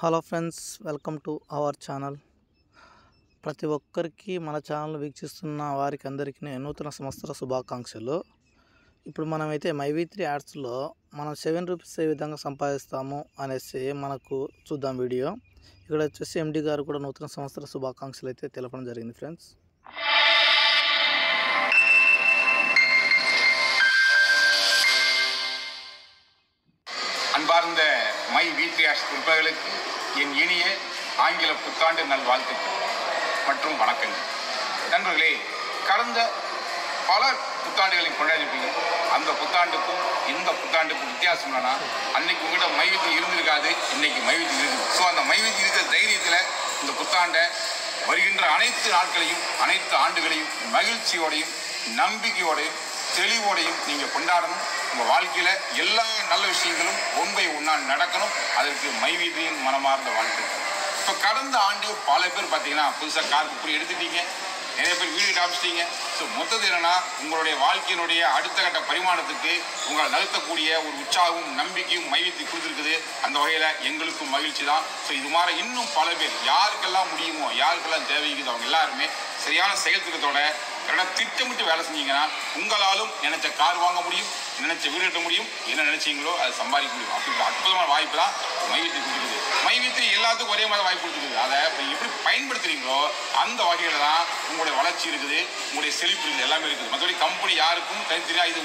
Hello friends, welcome to our channel. ప్రతి ఒక్కరికి మన ఛానల్ వీక్షిస్తున్న వారికి అందరికీ నూతన సంవత్సర శుభాకాంక్షలు. ఇప్పుడు మనమైతే మైవి3 యాడ్స్లో మనం 7 రూపీస్ ఏ విధంగా సంపాదిస్తాము అనేసి మనకు చూద్దాం వీడియో. ఇక్కడ వచ్చేసి ఎండి గారు కూడా నూతన సంవత్సర శుభాకాంక్షలు అయితే తెలపడం జరిగింది ఫ్రెండ్స్. அன்பார்ந்த மைவி3 ஆட்ஸ் உறுப்பினர்களுக்கு என் இனிய ஆங்கில புத்தாண்டு நல்வாழ்த்துக்கள் மற்றும் வணக்கங்கள். நண்பர்களே, கடந்த பல புத்தாண்டுகளை கொண்டாடிருப்பீங்க. அந்த புத்தாண்டுக்கும் இந்த புத்தாண்டுக்கும் வித்தியாசம் என்னன்னா, அன்னைக்கு உங்கள்கிட்ட மைவி3 இருந்திருக்காது, இன்னைக்கு மைவி3 இருக்குது. ஸோ அந்த மைவி3 இருக்கிற தைரியத்தில் இந்த புத்தாண்டை வருகின்ற அனைத்து நாட்களையும் அனைத்து ஆண்டுகளையும் மகிழ்ச்சியோடையும் நம்பிக்கையோடையும் தெளிவோடையும் நீங்கள் கொண்டாடணும். உங்கள் வாழ்க்கையில் எல்லா நல்ல விஷயங்களும் ஒன்பை ஒன்றால் நடக்கணும். அதற்கு மைவி3யின் மனமார்ந்த வாழ்த்துக்கள். இப்போ கடந்த ஆண்டு பல பேர் பார்த்தீங்கன்னா புதுசாக கார் புக் எடுத்துட்டீங்க, நிறைய பேர் வீடு காமிச்சிட்டீங்க. ஸோ மொத்தத்தில் என்னன்னா, உங்களுடைய வாழ்க்கையினுடைய அடுத்த கட்ட பரிமாணத்துக்கு உங்களை நிறுத்தக்கூடிய ஒரு உற்சாகமும் நம்பிக்கையும் மைவி3 கொடுத்துருக்குது. அந்த வகையில் எங்களுக்கும் மகிழ்ச்சி தான். ஸோ இது மாதிரி இன்னும் பல பேர் யாருக்கெல்லாம் முடியுமோ, யாருக்கெல்லாம் தேவைக்குதோ அவங்க எல்லாருமே சரியான செயல் திட்டத்தோட திட்டமிட்டு வேலை செஞ்சீங்கன்னா உங்களாலும் நினைச்ச கார் வாங்க முடியும், நினைச்ச வீடு கட்ட முடியும், என்ன நினைச்சீங்களோ அதை சம்பாதிக்க முடியும். அப்படின்ற அற்புதமான வாய்ப்பு தான் மைவி3 கொடுக்குது. மைவி3 எல்லாத்துக்கும் ஒரே மாதிரி வாய்ப்பு கொடுத்துருக்குது. அதை இப்போ எப்படி பயன்படுத்துறீங்களோ அந்த வகையில் தான் உங்களுடைய வளர்ச்சி இருக்குது, உங்களுடைய செழிப்பு இருக்குது, எல்லாமே இருக்குது. மற்றபடி கம்பெனி யாருக்கும் தனித்தனியாக இது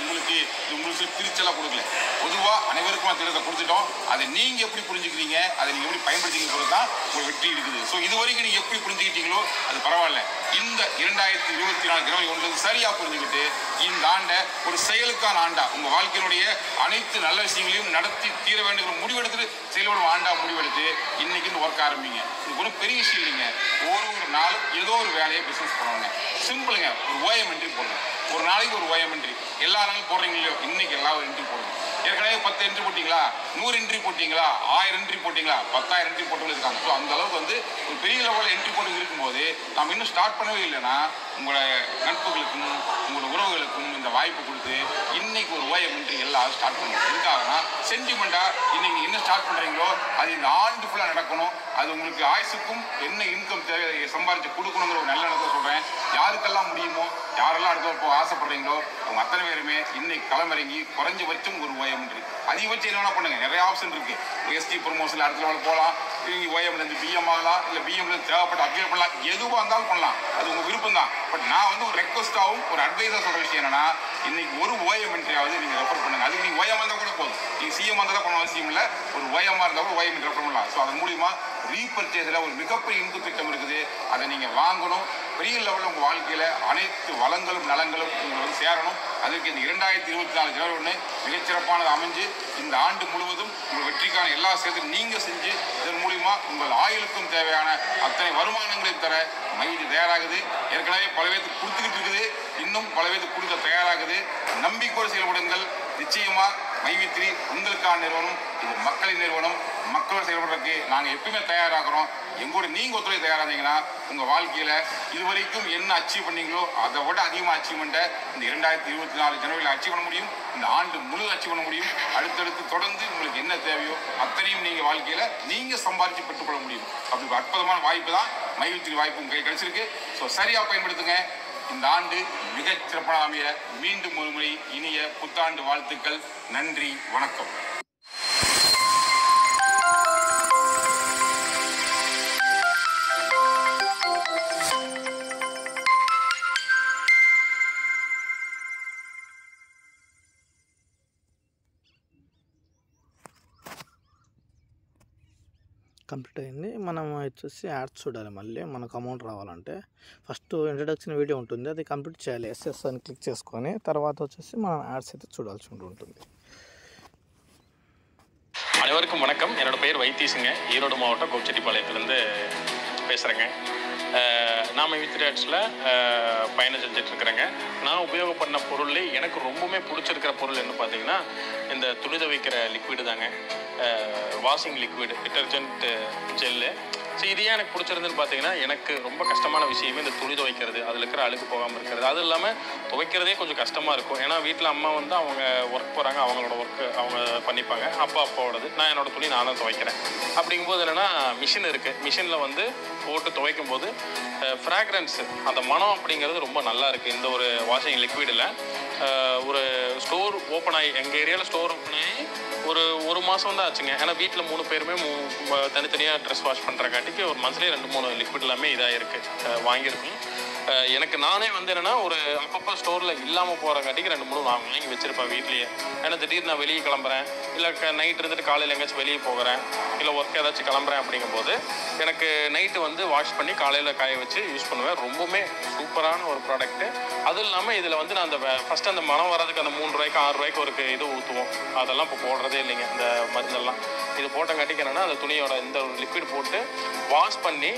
உங்களுக்கு பிரிச்செல்லாம் கொடுக்கல. பொதுவாக அனைவருக்கும் திட்டத்தை கொடுத்துட்டோம். அதை நீங்கள் எப்படி புரிஞ்சுக்கிறீங்க, அதை நீங்கள் எப்படி பயன்படுத்திக்கிறது தான் உங்கள் வெற்றி இருக்குது. ஸோ இது வரைக்கும் நீங்கள் எப்படி புரிஞ்சுக்கிட்டீங்களோ அது பரவாயில்ல. இந்த 2024 ஜனவரி 1 சரியாக புரிஞ்சுக்கிட்டு இந்த ஆண்டை ஒரு செயலுக்கான ஆண்டா, உங்கள் வாழ்க்கையினுடைய அனைத்து நல்ல விஷயங்களையும் நடத்தி தீர வேண்டிய முடிவெடுத்துட்டு செயலோட ஆண்டா முடிவெடுத்து இன்னைக்கு இந்த ஒர்க் ஆரம்பிங்க. இது ஒன்றும் பெரிய விஷயம் இல்லைங்க. ஒரு நாளும் ஏதோ ஒரு வேலையை பிஸ்னஸ் பண்ணுவாங்க. சிம்பிளுங்க. ஒரு ஓஎம் என்ட்ரி போடுங்க. ஒரு நாளைக்கு ஒரு ஓஎம் என்ட்ரி. எல்லா நாளும் போடுறீங்களோ இன்னைக்கு எல்லா என்ட்ரி போடுங்க. ஏற்கனவே 10 என்ட்ரி போட்டிங்களா, 100 என்ட்ரி போட்டிங்களா, 1000 என்ட்ரி போட்டிங்களா, 10,000 என்ட்ரி போட்டவங்க இருக்காங்க. ஸோ அந்த அளவுக்கு ஒரு பெரிய லெவலில் என்ட்ரி போட்டு இருக்கும்போது நம்ம இன்னும் ஸ்டார்ட் பண்ணவே இல்லைன்னா உங்களோட நட்புகளுக்கும் உங்களோட உறவுகளுக்கும் இந்த வாய்ப்பு கொடுத்து இன்னைக்கு ஒரு ஓஎம் என்ட்ரி எல்லாரும் ஸ்டார்ட் பண்ணணும். எதுக்காகனா சென்டிமெண்ட்டாக இன்னைக்கு என்ன ஸ்டார்ட் பண்ணுறீங்களோ அது இந்த ஆண்டு ஃபுல்லாக நடக்கணும். அது உங்களுக்கு ஆயுசுக்கும் என்ன இன்கம் தேவை சம்பாதிச்சு கொடுக்கணுங்கிற ஒரு நல்ல இடத்துல சொல்கிறேன். யாருக்கெல்லாம் முடியுமோ, யாரெல்லாம் அடுத்த போக ஆசைப்படுறீங்களோ அவங்க அத்தனை பேருமே இன்னைக்கு களமிறங்கி குறைஞ்சபட்சம் ஒரு ஓஎம் என்ட்ரி, அதிகபட்சம் என்ன பண்ணுங்க. நிறைய ஆப்ஷன் இருக்கு. எஸ்டி ப்ரொமோஷன் அடுத்த லெவலில் போகலாம், ஓஎம்லேருந்து பிஎம் ஆகலாம், இல்லை பிஎம்லேருந்து தேவைப்பட்ட அப்ளை பண்ணலாம், எதுவாக இருந்தாலும் பண்ணலாம். அது உங்கள் விருப்பம் தான். பட் நான் ஒரு ரெக்வஸ்டாகவும் ஒரு அட்வைஸாக சொல்கிற விஷயம் என்னன்னா, இன்னைக்கு ஒரு ஓஎம் என்ட்ரியாவது நீங்கள் ரெஃபர் பண்ணுங்க. அதுக்கு நீங்கள் ஓஎம் இருந்தால் கூட போதும். நீங்கள் சிஎம் இருந்தால் பண்ண அவசியம் இல்லை. ஒரு ஓஎம்மாக இருந்தால் கூட ஓஎம் ரெஃபர் பண்ணலாம். ஸோ அதன் மூலிமா ரீபர்ச்சேஸில் ஒரு மிகப்பெரிய இன்கம் திட்டம் இருக்குது. அதை நீங்கள் வாங்கணும். பெரிய லெவலில் உங்கள் வாழ்க்கையில் அனைத்து வளங்களும் நலங்களும் உங்களுக்கு சேரணும். அதுக்கு இந்த 2024 ஜனவரி 1 மிகச்சிறப்பானது அமைஞ்சு இந்த ஆண்டு முழுவதும் உங்கள் வெற்றிக்கான எல்லா செயலும் நீங்கள் செஞ்சு இதன் மூலிமா உங்கள் ஆயுளுக்கும் தேவையான அத்தனை வருமானங்களை தர மைவி3 தயாராகுது. ஏற்கனவே பல பேருக்கு கொடுத்துக்கிட்டு இருக்குது, இன்னும் பல பேருக்கு கொடுக்க தயாராகுது. நம்பிக்கையோடு செயல்படுங்கள். நிச்சயமாக மைவி3 உங்களுக்கான நிறுவனம். இது மக்களின் நிறுவனம். மக்களோட செயல்படுறதுக்கு நாங்கள் எப்பவுமே தயாராகிறோம். எங்களோட நீங்கள் ஒத்துழைப்பு தயாராகிங்கன்னா உங்கள் வாழ்க்கையில் இதுவரைக்கும் என்ன அச்சீவ் பண்ணீங்களோ அதை விட அதிகமாக அச்சீவ்மெண்ட்டை இந்த 2024 ஜனவரியில் அச்சீவ் பண்ண முடியும். இந்த ஆண்டு முழு அச்சீவ் பண்ண முடியும். அடுத்தடுத்து தொடர்ந்து உங்களுக்கு என்ன தேவையோ அத்தனையும் நீங்கள் வாழ்க்கையில் நீங்கள் சம்பாதிச்சு பெற்றுக்கொள்ள முடியும். அப்படி அற்புதமான வாய்ப்பு தான் மைவி3 வாய்ப்பு உங்கள் கிடைச்சிருக்கு. ஸோ சரியாக பயன்படுத்துங்க. இந்த ஆண்டு மிகச் சிறப்பான அமைய மீண்டும் ஒரு முறை இனிய புத்தாண்டு வாழ்த்துக்கள். நன்றி, வணக்கம். కంప్లీట్ అయింది. మనం వచ్చేసి యాడ్స్ చూడాలి. మళ్ళీ మనకు అమౌంట్ రావాలంటే ఫస్ట్ ఇంట్రడక్షన్ వీడియో ఉంటుంది, అది కంప్లీట్ చేయాలి. ఎస్ఎస్ అని క్లిక్ చేసుకొని తర్వాత వచ్చేసి మనం యాడ్స్ అయితే చూడాల్సి ఉంటుంది. அனைவருக்கும் வணக்கம். என்னோட பேர் வைத்தீஸுங்க. ஈரோடு மாவட்டம் கோபிச்செட்டிப்பாளையத்துலேருந்து பேசுகிறேங்க. நான் மைவி3 ஆட்ஸில் பயணம் செஞ்சிட்ருக்கிறேங்க. நான் உபயோகம் பண்ண பொருள் எனக்கு ரொம்பவுமே பிடிச்சிருக்கிற பொருள் என்ன பார்த்தீங்கன்னா, இந்த துணி துவைக்கிற லிக்விடு தாங்க. Washing liquid, detergent gel. So இது ஏன் எனக்கு பிடிச்சிருந்துன்னு பார்த்தீங்கன்னா, எனக்கு ரொம்ப கஷ்டமான விஷயமே இந்த துணி துவைக்கிறது, அதில் இருக்கிற அழுக்கு போகாமல் இருக்கிறது. அதுவும் இல்லாமல் துவைக்கிறதே கொஞ்சம் கஷ்டமாக இருக்கும். ஏன்னா வீட்டில் அம்மா வந்து அவங்க ஒர்க் போகிறாங்க, அவங்களோட ஒர்க்கு அவங்க பண்ணிப்பாங்க. அப்பாவோடது நான் என்னோடய துணி நான் தான் துவைக்கிறேன். அப்படிங்கும்போது என்னென்னா மிஷின் இருக்குது. மிஷினில் வந்து போட்டு துவைக்கும் போது ஃப்ராக்ரன்ஸு அந்த மனம் அப்படிங்கிறது ரொம்ப நல்லா இருக்குது. இந்த ஒரு வாஷிங் லிக்விடில் ஒரு ஸ்டோர் ஓப்பன் ஆகி எங்கள் ஏரியாவில் ஸ்டோர் ஓப்பன் ஆகி ஒரு மாதம் தான் ஆச்சுங்க. ஏன்னா வீட்டில் 3 பேருமே தனித்தனியாக ட்ரெஸ் வாஷ் பண்ணுறக்காட்டிக்கு ஒரு மந்த்லி 2-3 லிக்விட் எல்லாமே இதாக இருக்குது வாங்கியிருக்கோம். எனக்கு நானே வந்து என்னென்னா ஒரு அப்பப்போ ஸ்டோரில் இல்லாமல் போகிறக்காட்டிக்கு 2-3 நான் வாங்கி வச்சுருப்பேன் வீட்லேயே. ஏன்னா திடீர்னு நான் வெளியே கிளம்புறேன், இல்லை நைட் இருந்துட்டு காலையில் எங்கேயாச்சும் வெளியே போகிறேன், இல்லை ஒர்க் ஏதாச்சும் கிளம்புறேன் அப்படிங்கும்போது எனக்கு நைட்டு வந்து வாஷ் பண்ணி காலையில் காய வச்சு யூஸ் பண்ணுவேன். ரொம்பவுமே சூப்பரான ஒரு ப்ராடக்ட்டு. அதுவும் இல்லாமல் இதில் வந்து நான் அந்த ஃபஸ்ட்டு அந்த மனம் வர்றதுக்கு அந்த 3 ரூபாய்க்கு 6 ரூபாய்க்கு ஒரு இது ஊற்றுவோம். அதெல்லாம் இப்போ போடுறதே இல்லைங்க இந்த மருந்தெல்லாம். இது போட்டங்காட்டிக்கு என்னென்னா அந்த துணியோட இந்த ஒரு லிக்விட் போட்டு வாஷ் பண்ணி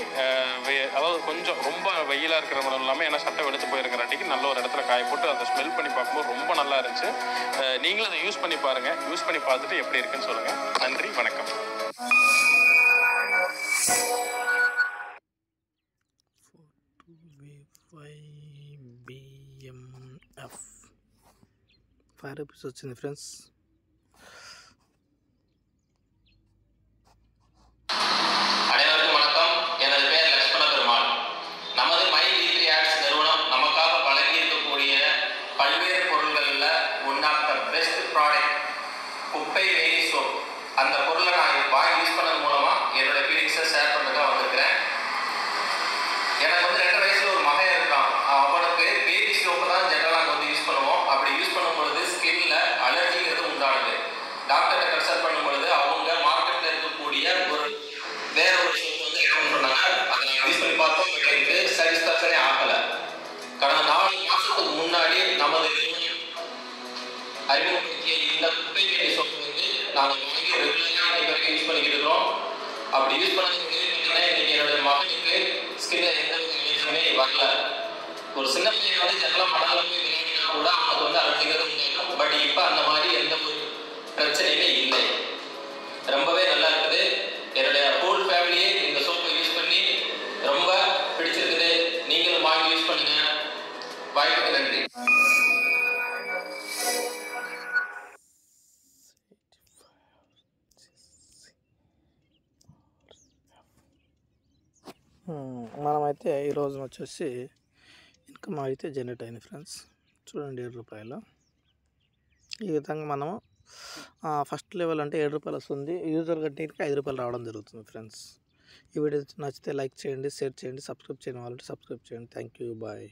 அதாவது கொஞ்சம் ரொம்ப வெயிலாக இருக்கிற மனம் இல்லாமல், ஏன்னா சட்டை வெளுத்து போயிருக்கிறாட்டிக்கு நல்ல ஒரு இடத்துல காய போட்டு அதை ஸ்மெல் பண்ணி பார்க்கும்போது ரொம்ப நல்லா இருந்துச்சு. நீங்களும் அதை யூஸ் பண்ணி பாருங்கள். யூஸ் பண்ணி பார்த்துட்டு எப்படி இருக்குன்னு சொல்லுங்கள். நன்றி, வணக்கம். BMF 5 రూపీస్ వచ్చింది ఫ్రెండ్స్. அனைவருக்கும் வணக்கம். எனது பெயர் லட்சுமண பெருமாள். நமது மை வீக்லி ஆட்ஸ் நிறுவனம் நமக்காக வழங்கியிருக்கக்கூடிய பல்வேறு பொருள்களில் one of the best product குப்பை வேலி சோப். அந்த பொருளை நான் வாங்கி யூஸ் பண்ணது மூலமாக என்னோட ஃபீலிங்ஸை ஷேர் பண்ணுறதுக்காக வந்திருக்கிறேன். எனக்கு வந்து 2 வயசுல ஒரு மகன் இருக்கான். அவனுக்கு பேபி சோப்பு தான் ஜென்ரலாக வந்து யூஸ் பண்ணுவோம். அப்படி யூஸ் பண்ணும்பொழுது ஸ்கின்ல அலர்ஜிங்கிறது உண்டானது. டாக்டர்கிட்ட கன்சல்ட் பண்ணும்பொழுது அவங்க மார்க்கெட்டில் இருக்கக்கூடிய வேற ஒரு சோப்பு வந்து எடுக்கணும்னு சொன்னாங்க. அதை நாங்கள் யூஸ் பண்ணி பார்த்தோம். எனக்கு சாட்டிஸ்ஃபேக்ஷனே ஆகலை. கடந்த 4 மாதத்துக்கு முன்னாடி நமது அறிமுகப்படுத்திய இந்த குப்பை வேலி சோப்பு வந்து நாங்கள் வாங்கி ரெகுலராக இன்னைக்கு வரைக்கும் யூஸ் பண்ணிக்கிட்டு இருக்கிறோம். அப்படி யூஸ் பண்ணது பார்த்தீங்கன்னா இன்னைக்கு என்னுடைய மகனுக்கு ஸ்கின்ல எந்த விதமே வரல. ஒரு சின்ன பையன் வந்து ஜெனரலாக மணல போய் விளையாடினா கூட அவனுக்கு வந்து அலர்ஜிங்கிறது உண்டாகும். பட் இப்போ அந்த மாதிரி எந்த ஒரு பிரச்சனையுமே இல்லை. ரொம்பவே நல்லா இருக்குது. என்னுடைய ஹோல் ஃபேமிலியே இந்த சோப்பை யூஸ் பண்ணி ரொம்ப பிடிச்சிருக்குது. நீங்களும் வாங்கி யூஸ் பண்ணுங்க. வாய்ப்புக்கு நன்றி. మనమైతే ఈ రోజున వచ్చేసి ఇన్కమ్ అయితే జనరేట్ అయింది ఫ్రెండ్స్. చూడండి 7 రూపాయలు. ఈ విధంగా మనము ఫస్ట్ లెవెల్ అంటే 7 రూపాయలు వస్తుంది. యూజర్ కట్టేకి 5 రూపాయలు రావడం జరుగుతుంది ఫ్రెండ్స్. ఈ వీడియో నచ్చితే లైక్ చేయండి, షేర్ చేయండి, సబ్స్క్రైబ్ చేయని వాళ్ళంటే సబ్స్క్రైబ్ చేయండి. Thank you, bye.